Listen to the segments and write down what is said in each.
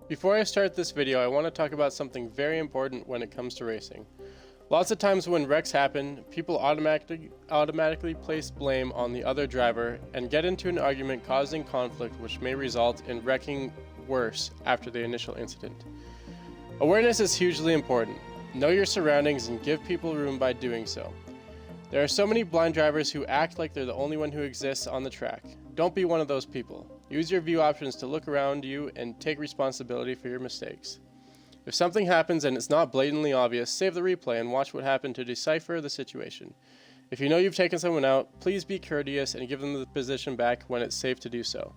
Before I start this video, I want to talk about something very important when it comes to racing. Lots of times when wrecks happen, people automatically place blame on the other driver and get into an argument causing conflict which may result in wrecking worse after the initial incident. Awareness is hugely important. Know your surroundings and give people room by doing so. There are so many blind drivers who act like they're the only one who exists on the track. Don't be one of those people. Use your view options to look around you and take responsibility for your mistakes. If something happens and it's not blatantly obvious, save the replay and watch what happened to decipher the situation. If you know you've taken someone out, please be courteous and give them the position back when it's safe to do so.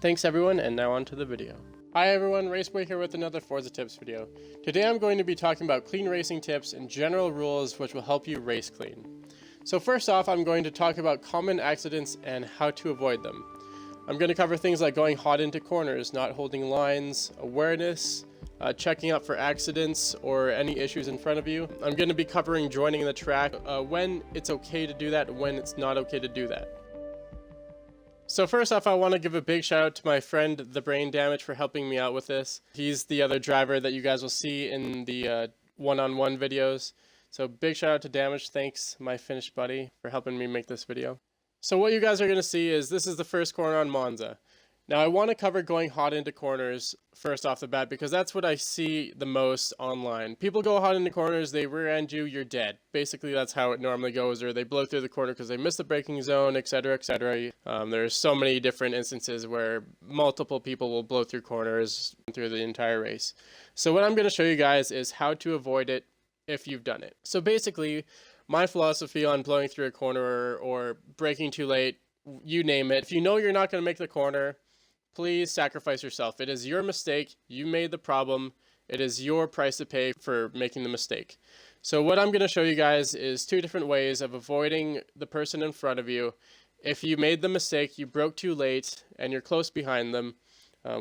Thanks everyone, and now on to the video. Hi everyone, Raceboy here with another Forza tips video. Today I'm going to be talking about clean racing tips and general rules which will help you race clean. So first off, I'm going to talk about common accidents and how to avoid them. I'm going to cover things like going hot into corners, not holding lines, awareness, checking up for accidents or any issues in front of you. I'm going to be covering joining the track, when it's okay to do that and when it's not okay to do that. So first off, I want to give a big shout out to my friend, the BrainDamage, for helping me out with this. He's the other driver that you guys will see in the one-on-one videos. So big shout out to Damage. Thanks, my Finnish buddy, for helping me make this video. So what you guys are going to see is this is the first corner on Monza. Now I want to cover going hot into corners first off the bat because that's what I see the most online. People go hot into corners, they rear end you, you're dead. Basically that's how it normally goes, or they blow through the corner because they miss the braking zone, etc, etc. There's so many different instances where multiple people will blow through corners through the entire race. So what I'm going to show you guys is how to avoid it if you've done it. So basically, my philosophy on blowing through a corner or braking too late, you name it, if you know you're not going to make the corner, please sacrifice yourself. It is your mistake. You made the problem. It is your price to pay for making the mistake. So what I'm going to show you guys is two different ways of avoiding the person in front of you. If you made the mistake, you broke too late, and you're close behind them,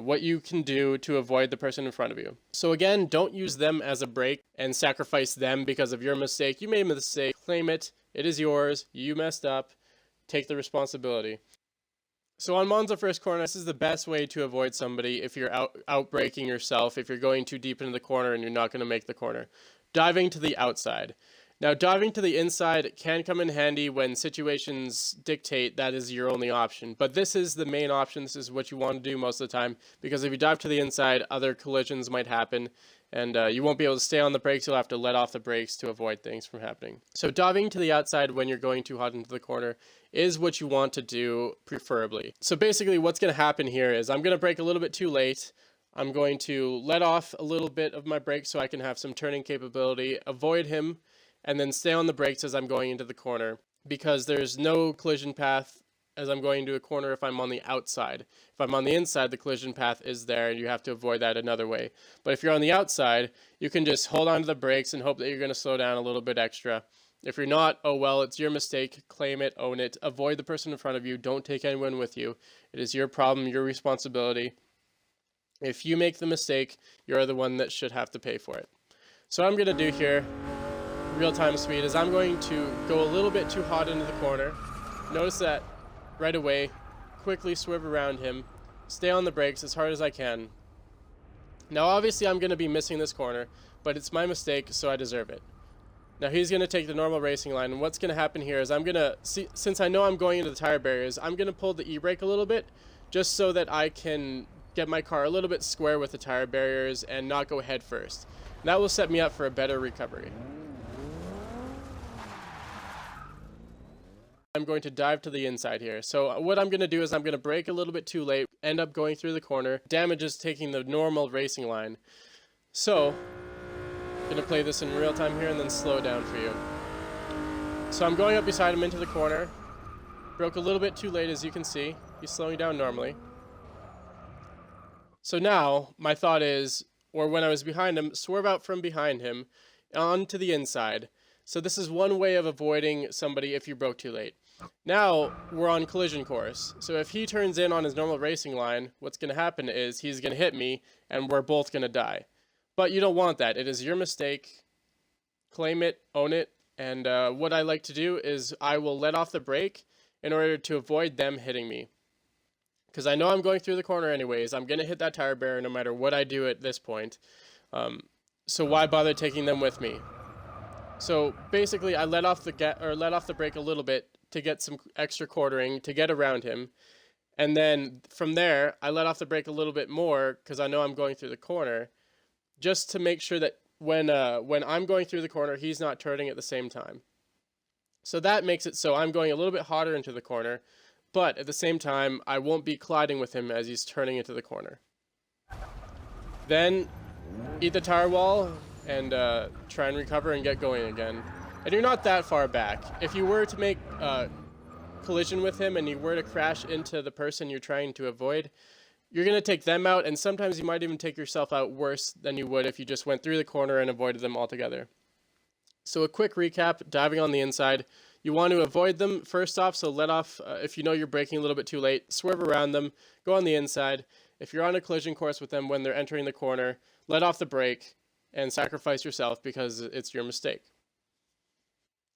what you can do to avoid the person in front of you. So again, don't use them as a brake and sacrifice them because of your mistake. You made a mistake. Claim it. It is yours. You messed up. Take the responsibility. So on Monza first corner, this is the best way to avoid somebody if you're out braking yourself, if you're going too deep into the corner and you're not going to make the corner. Diving to the outside. Now diving to the inside can come in handy when situations dictate that is your only option, but this is the main option. This is what you want to do most of the time, because if you dive to the inside, other collisions might happen and you won't be able to stay on the brakes. You'll have to let off the brakes to avoid things from happening. So diving to the outside when you're going too hot into the corner is what you want to do preferably. So basically what's going to happen here is I'm going to brake a little bit too late. I'm going to let off a little bit of my brakes so I can have some turning capability, avoid him, and then stay on the brakes as I'm going into the corner, because there's no collision path as I'm going into a corner if I'm on the outside. If I'm on the inside, the collision path is there and you have to avoid that another way. But if you're on the outside, you can just hold on to the brakes and hope that you're going to slow down a little bit extra. If you're not, oh well, it's your mistake. Claim it, own it, avoid the person in front of you, don't take anyone with you. It is your problem, your responsibility. If you make the mistake, you're the one that should have to pay for it. So what I'm going to do here, real-time speed, is I'm going to go a little bit too hot into the corner. Notice that right away, quickly swerve around him, stay on the brakes as hard as I can. Now obviously I'm going to be missing this corner, but it's my mistake, so I deserve it. Now he's going to take the normal racing line, and what's going to happen here is I'm going to, since I know I'm going into the tire barriers, I'm going to pull the e-brake a little bit, just so that I can get my car a little bit square with the tire barriers and not go head first. And that will set me up for a better recovery. I'm going to dive to the inside here. So what I'm going to do is I'm going to brake a little bit too late, end up going through the corner. Damage is taking the normal racing line. So I'm going to play this in real time here and then slow down for you. So I'm going up beside him into the corner. Broke a little bit too late, as you can see. He's slowing down normally. So now my thought is, or when I was behind him, swerve out from behind him onto the inside. So this is one way of avoiding somebody if you broke too late. Now we're on collision course. So if he turns in on his normal racing line, what's going to happen is he's going to hit me and we're both going to die. But you don't want that. It is your mistake. Claim it, own it. And what I like to do is I will let off the brake in order to avoid them hitting me. because I know I'm going through the corner anyways. I'm going to hit that tire barrier no matter what I do at this point. So why bother taking them with me? So basically, I let off the brake a little bit to get some extra quartering to get around him, and then from there, I let off the brake a little bit more because I know I'm going through the corner, just to make sure that when I'm going through the corner, he's not turning at the same time. So that makes it so I'm going a little bit hotter into the corner, but at the same time, I won't be colliding with him as he's turning into the corner. Then eat the tire wall and try and recover and get going again. And you're not that far back. If you were to make a collision with him and you were to crash into the person you're trying to avoid, you're going to take them out, and sometimes you might even take yourself out worse than you would if you just went through the corner and avoided them altogether. So a quick recap, diving on the inside, you want to avoid them first off, so let off, if you know you're braking a little bit too late, swerve around them, go on the inside. If you're on a collision course with them when they're entering the corner, let off the brake and sacrifice yourself because it's your mistake.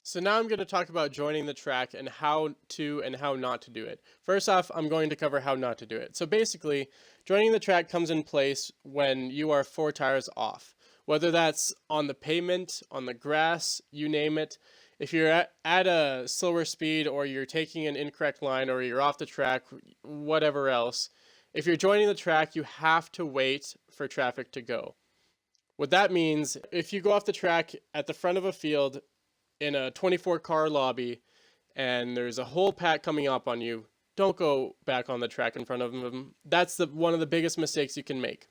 So now I'm going to talk about joining the track and how to and how not to do it. First off, I'm going to cover how not to do it. So basically, joining the track comes in place when you are 4 tires off. Whether that's on the pavement, on the grass, you name it. If you're at a slower speed, or you're taking an incorrect line, or you're off the track, whatever else, if you're joining the track, you have to wait for traffic to go. What that means, if you go off the track at the front of a field in a 24-car lobby and there's a whole pack coming up on you, don't go back on the track in front of them. That's one of the biggest mistakes you can make.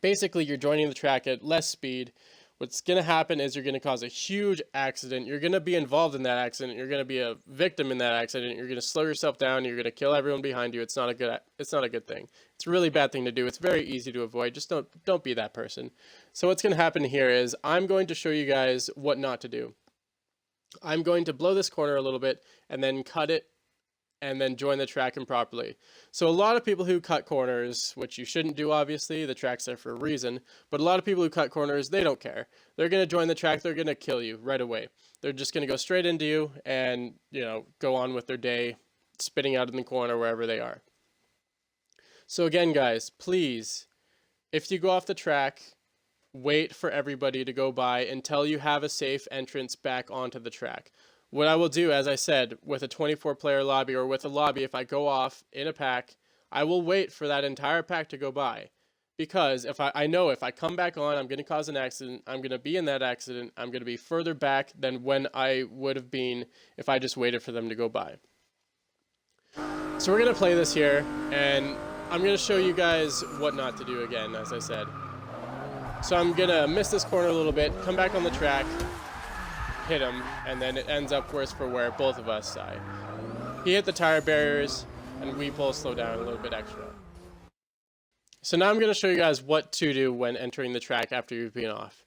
Basically, you're joining the track at less speed. What's going to happen is you're going to cause a huge accident. You're going to be involved in that accident. You're going to be a victim in that accident. You're going to slow yourself down. You're going to kill everyone behind you. It's not a good thing. It's a really bad thing to do. It's very easy to avoid. Just don't be that person. So what's going to happen here is I'm going to show you guys what not to do. I'm going to blow this corner a little bit and then cut it and then join the track improperly. So a lot of people who cut corners, which you shouldn't do obviously, the track's there for a reason, but a lot of people who cut corners, they don't care. They're going to join the track, they're going to kill you right away. They're just going to go straight into you and, go on with their day, spitting out in the corner wherever they are. So again, guys, please, if you go off the track, wait for everybody to go by until you have a safe entrance back onto the track. What I will do, as I said, with a 24-player lobby or with a lobby, if I go off in a pack, I will wait for that entire pack to go by. Because I know if I come back on, I'm going to cause an accident, I'm going to be in that accident, I'm going to be further back than when I would have been if I just waited for them to go by. So we're going to play this here, and I'm going to show you guys what not to do again, as I said. So I'm going to miss this corner a little bit, come back on the track, hit him, and then it ends up worse for wear, both of us die. He hit the tire barriers, and we both slow down a little bit extra. So now I'm going to show you guys what to do when entering the track after you've been off.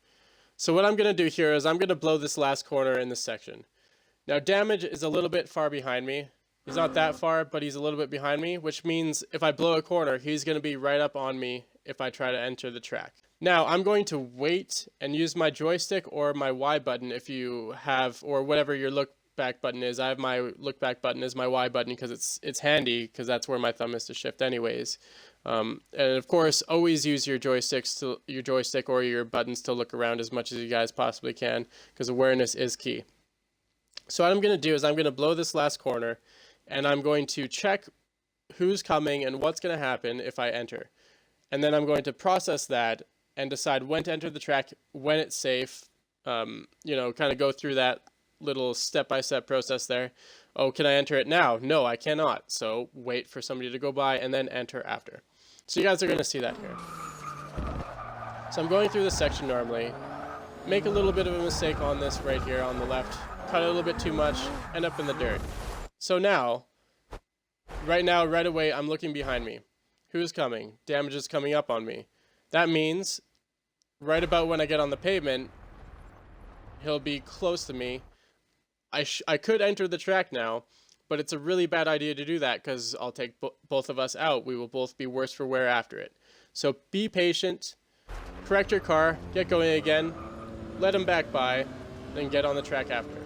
So what I'm going to do here is I'm going to blow this last corner in this section. Now Damage is a little bit far behind me. He's not that far, but he's a little bit behind me, which means if I blow a corner, he's going to be right up on me if I try to enter the track. Now, I'm going to wait and use my joystick or my Y button if you have, or whatever your look back button is. I have my look back button as my Y button because it's handy, because that's where my thumb is to shift anyways. And of course, always use your joystick or your buttons to look around as much as you guys possibly can, because awareness is key. So what I'm going to do is I'm going to blow this last corner, and I'm going to check who's coming and what's going to happen if I enter. And then I'm going to process that and decide when to enter the track, when it's safe, kind of go through that little step-by-step process there. Oh, can I enter it now? No, I cannot. So wait for somebody to go by and then enter after. So you guys are going to see that here. So I'm going through this section normally, make a little bit of a mistake on this right here on the left, cut it a little bit too much, end up in the dirt. So now, right away, I'm looking behind me. Who's coming? Damage is coming up on me. That means, right about when I get on the pavement, he'll be close to me. I could enter the track now, but it's a really bad idea to do that because I'll take both of us out. We will both be worse for wear after it. So be patient, correct your car, get going again, let him back by, then get on the track after.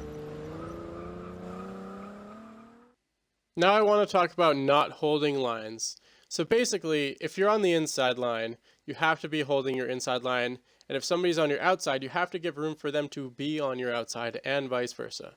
Now I want to talk about not holding lines. So basically, if you're on the inside line, you have to be holding your inside line, and if somebody's on your outside, you have to give room for them to be on your outside, and vice versa.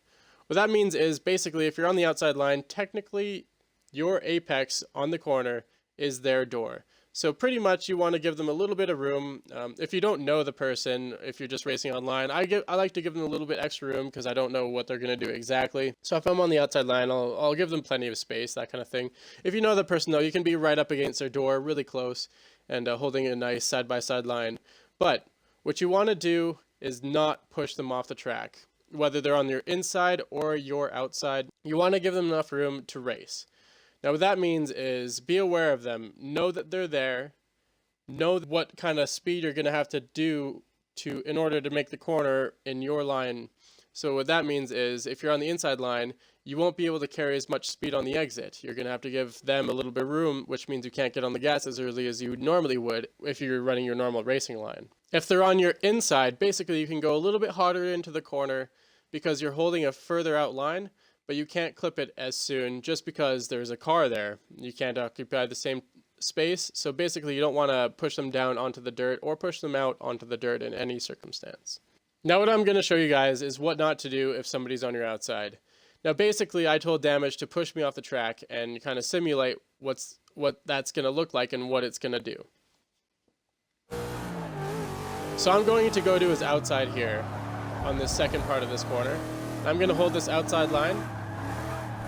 What that means is, basically, if you're on the outside line, technically, your apex on the corner is their door. So pretty much you want to give them a little bit of room. If you don't know the person, if you're just racing online, I like to give them a little bit extra room because I don't know what they're going to do exactly. So if I'm on the outside line, I'll give them plenty of space, that kind of thing. If you know the person though, you can be right up against their door, really close, and holding a nice side-by-side line. But what you want to do is not push them off the track. Whether they're on your inside or your outside, you want to give them enough room to race. Now what that means is be aware of them, know that they're there, know what kind of speed you're going to have to do in order to make the corner in your line. So what that means is if you're on the inside line, you won't be able to carry as much speed on the exit. You're going to have to give them a little bit of room, which means you can't get on the gas as early as you normally would if you're running your normal racing line. If they're on your inside, basically you can go a little bit harder into the corner because you're holding a further out line, but you can't clip it as soon just because there's a car there. You can't occupy the same space, so basically you don't want to push them down onto the dirt or push them out onto the dirt in any circumstance. Now what I'm going to show you guys is what not to do if somebody's on your outside. Now basically I told Damage to push me off the track and kind of simulate what that's going to look like and what it's going to do. So I'm going to go to his outside here on this second part of this corner. I'm going to hold this outside line,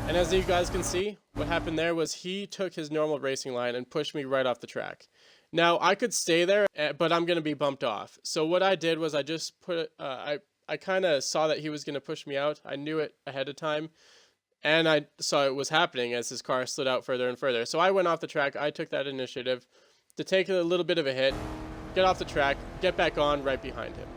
and as you guys can see, what happened there was he took his normal racing line and pushed me right off the track. Now I could stay there, but I'm going to be bumped off. So what I did was I just I kind of saw that he was going to push me out. I knew it ahead of time, and I saw it was happening as his car slid out further and further. So I went off the track. I took that initiative to take a little bit of a hit, get off the track, get back on right behind him.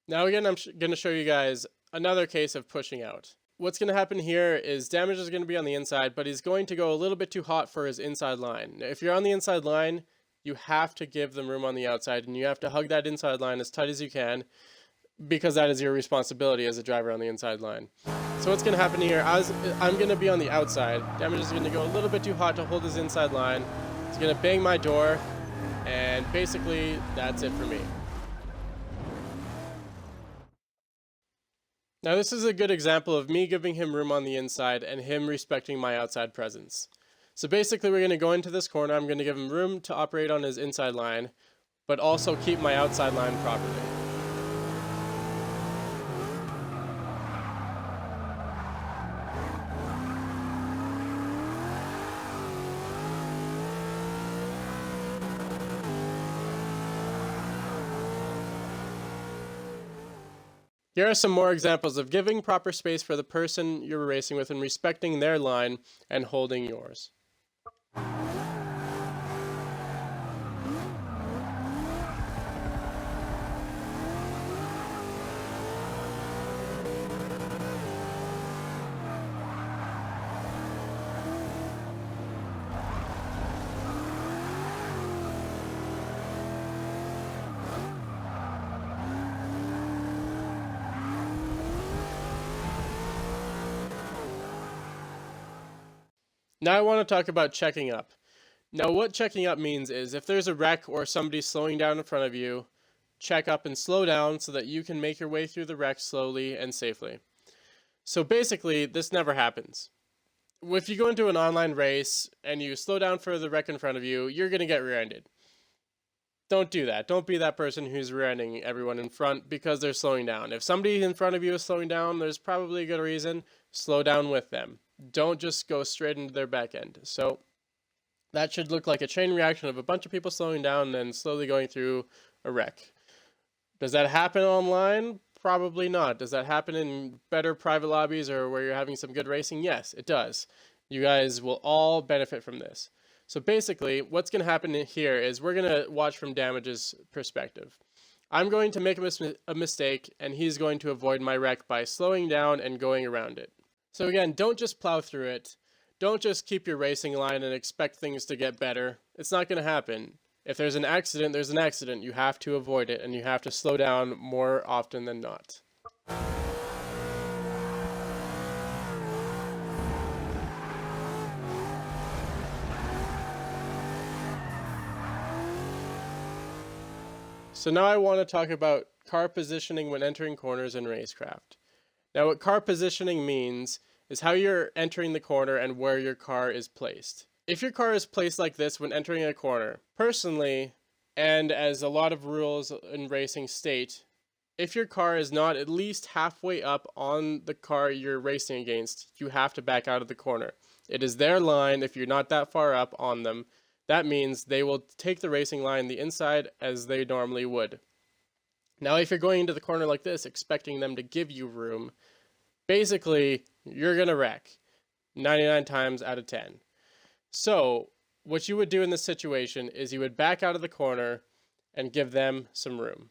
Now again, I'm going to show you guys another case of pushing out. What's going to happen here is Damage is going to be on the inside, but he's going to go a little bit too hot for his inside line. Now, if you're on the inside line, you have to give them room on the outside, and you have to hug that inside line as tight as you can, because that is your responsibility as a driver on the inside line. So what's going to happen here, I'm going to be on the outside. Damage is going to go a little bit too hot to hold his inside line. He's going to bang my door, and basically that's it for me. Now this is a good example of me giving him room on the inside and him respecting my outside presence. So basically we're going to go into this corner, I'm going to give him room to operate on his inside line, but also keep my outside line properly. Here are some more examples of giving proper space for the person you're racing with and respecting their line and holding yours. Now I want to talk about checking up. Now what checking up means is if there's a wreck or somebody slowing down in front of you, check up and slow down so that you can make your way through the wreck slowly and safely. So basically, this never happens. If you go into an online race and you slow down for the wreck in front of you, you're going to get rear-ended. Don't do that. Don't be that person who's rear-ending everyone in front because they're slowing down. If somebody in front of you is slowing down, there's probably a good reason. Slow down with them. Don't just go straight into their back end. So that should look like a chain reaction of a bunch of people slowing down and then slowly going through a wreck. Does that happen online? Probably not. Does that happen in better private lobbies or where you're having some good racing? Yes, it does. You guys will all benefit from this. So basically, what's going to happen here is we're going to watch from Damage's perspective. I'm going to make a mistake, and he's going to avoid my wreck by slowing down and going around it. So again, don't just plow through it. Don't just keep your racing line and expect things to get better. It's not going to happen. If there's an accident, there's an accident. You have to avoid it, and you have to slow down more often than not. So now I want to talk about car positioning when entering corners in racecraft. Now what car positioning means is how you're entering the corner and where your car is placed. If your car is placed like this when entering a corner, personally, and as a lot of rules in racing state, if your car is not at least halfway up on the car you're racing against, you have to back out of the corner. It is their line. If you're not that far up on them, that means they will take the racing line the inside as they normally would. Now, if you're going into the corner like this, expecting them to give you room, basically, you're going to wreck 99 times out of 10. So, what you would do in this situation is you would back out of the corner and give them some room.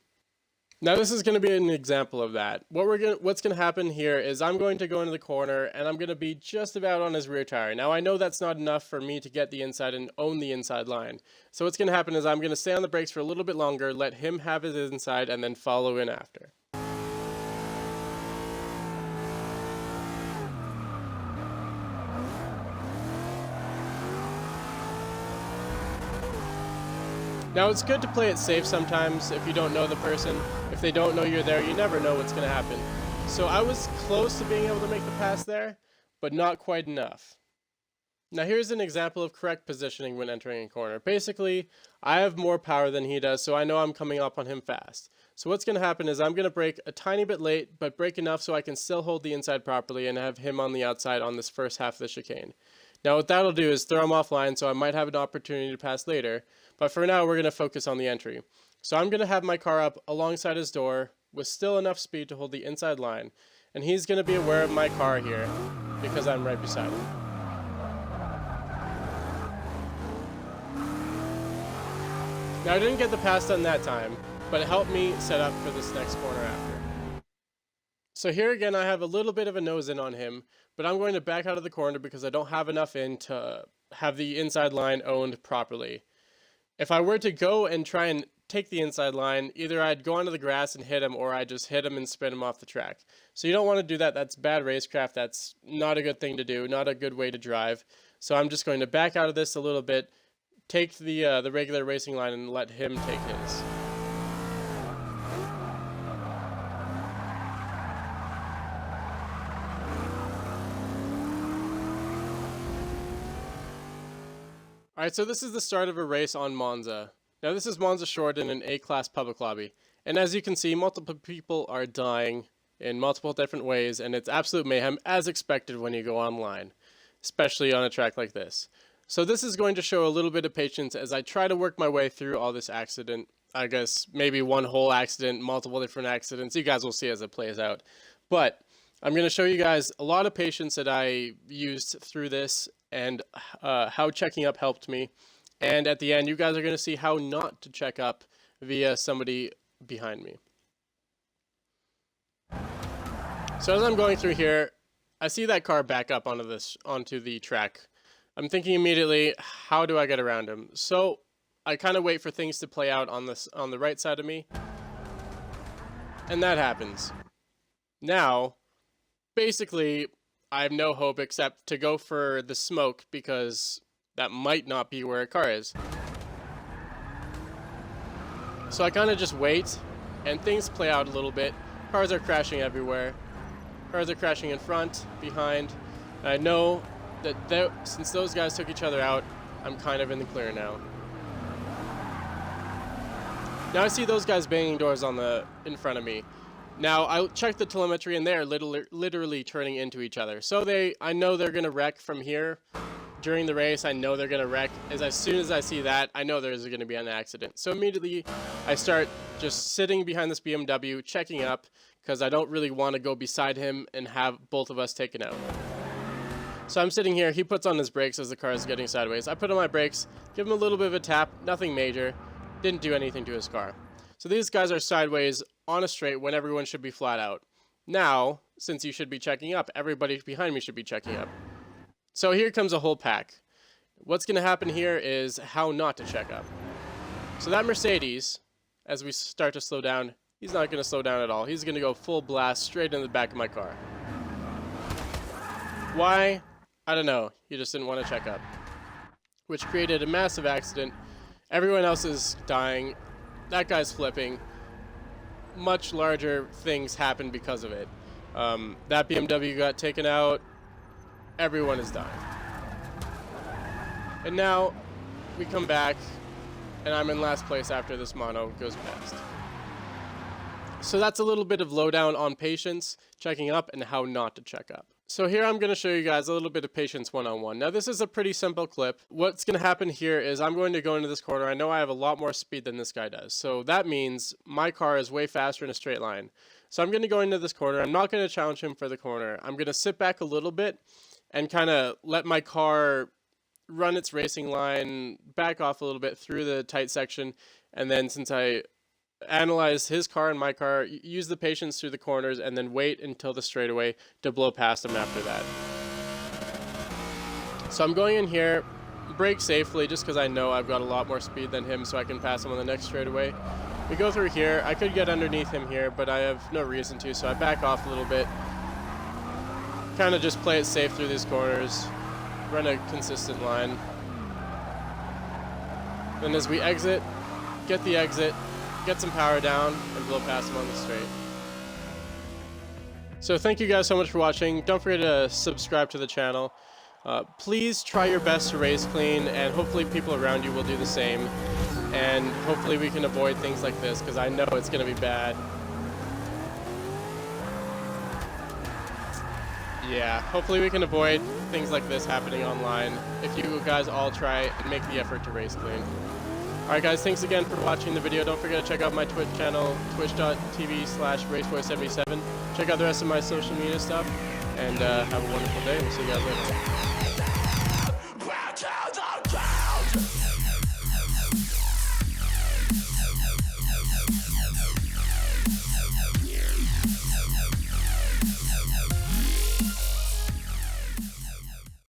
Now this is going to be an example of that. What's going to happen here is I'm going to go into the corner and I'm going to be just about on his rear tire. Now I know that's not enough for me to get the inside and own the inside line. So what's going to happen is I'm going to stay on the brakes for a little bit longer, let him have his inside, and then follow in after. Now it's good to play it safe sometimes if you don't know the person. If they don't know you're there, you never know what's going to happen. So I was close to being able to make the pass there, but not quite enough. Now here's an example of correct positioning when entering a corner. Basically, I have more power than he does, so I know I'm coming up on him fast. So what's going to happen is I'm going to brake a tiny bit late, but brake enough so I can still hold the inside properly and have him on the outside on this first half of the chicane. Now what that'll do is throw him offline, so I might have an opportunity to pass later, but for now we're going to focus on the entry. So I'm going to have my car up alongside his door with still enough speed to hold the inside line, and he's going to be aware of my car here because I'm right beside him. Now I didn't get the pass done that time, but it helped me set up for this next corner after. So here again I have a little bit of a nose in on him, but I'm going to back out of the corner because I don't have enough in to have the inside line owned properly. If I were to go and try and take the inside line, either I'd go onto the grass and hit him, or I'd just hit him and spin him off the track. So you don't want to do that. That's bad racecraft. That's not a good thing to do, not a good way to drive. So I'm just going to back out of this a little bit, take the regular racing line and let him take his. Alright, so this is the start of a race on Monza. Now this is Monza Short in an A-class public lobby. And as you can see, multiple people are dying in multiple different ways, and it's absolute mayhem as expected when you go online, especially on a track like this. So this is going to show a little bit of patience as I try to work my way through all this accident. I guess maybe one whole accident, multiple different accidents. You guys will see as it plays out. But I'm going to show you guys a lot of patience that I used through this and how checking up helped me. And at the end, you guys are going to see how not to check up via somebody behind me. So as I'm going through here, I see that car back up onto the track. I'm thinking immediately, how do I get around him? So I kind of wait for things to play out on the right side of me. And that happens. Now, basically, I have no hope except to go for the smoke because that might not be where a car is. So I kind of just wait and things play out a little bit. Cars are crashing everywhere. Cars are crashing in front, behind. And I know that since those guys took each other out, I'm kind of in the clear now. Now I see those guys banging doors in front of me. Now, I checked the telemetry and they're literally turning into each other. So I know they're going to wreck from here. During the race, I know they're going to wreck. As soon as I see that, I know there's going to be an accident. So immediately, I start just sitting behind this BMW, checking up, because I don't really want to go beside him and have both of us taken out. So I'm sitting here, he puts on his brakes as the car is getting sideways. I put on my brakes, give him a little bit of a tap, nothing major, didn't do anything to his car. So these guys are sideways on a straight when everyone should be flat out. Now, since you should be checking up, everybody behind me should be checking up. So here comes a whole pack. What's going to happen here is how not to check up. So that Mercedes, as we start to slow down, he's not going to slow down at all. He's going to go full blast straight in the back of my car. Why? I don't know. He just didn't want to check up. Which created a massive accident. Everyone else is dying. That guy's flipping. much larger things happen because of it. That BMW got taken out. Everyone is dying. And now we come back, and I'm in last place after this mono goes past. So that's a little bit of lowdown on patience, checking up, and how not to check up. So here I'm going to show you guys a little bit of patience one-on-one. Now this is a pretty simple clip. What's going to happen here is I'm going to go into this corner. I know I have a lot more speed than this guy does. So that means my car is way faster in a straight line. So I'm going to go into this corner. I'm not going to challenge him for the corner. I'm going to sit back a little bit and kind of let my car run its racing line, back off a little bit through the tight section, and then since I analyze his car and my car, use the patience through the corners, and then wait until the straightaway to blow past him after that. So I'm going in here, brake safely just because I know I've got a lot more speed than him, so I can pass him on the next straightaway. We go through here. I could get underneath him here, but I have no reason to, so I back off a little bit. Kind of just play it safe through these corners, run a consistent line. Then as we exit, get the exit, get some power down, and blow past him on the straight. So thank you guys so much for watching. Don't forget to subscribe to the channel. Please try your best to race clean, and hopefully people around you will do the same. And hopefully we can avoid things like this, because I know it's going to be bad. Yeah, hopefully we can avoid things like this happening online if you guys all try and make the effort to race clean. Alright guys, thanks again for watching the video. Don't forget to check out my Twitch channel, twitch.tv/raceboy77. Check out the rest of my social media stuff, and have a wonderful day. We'll see you guys later.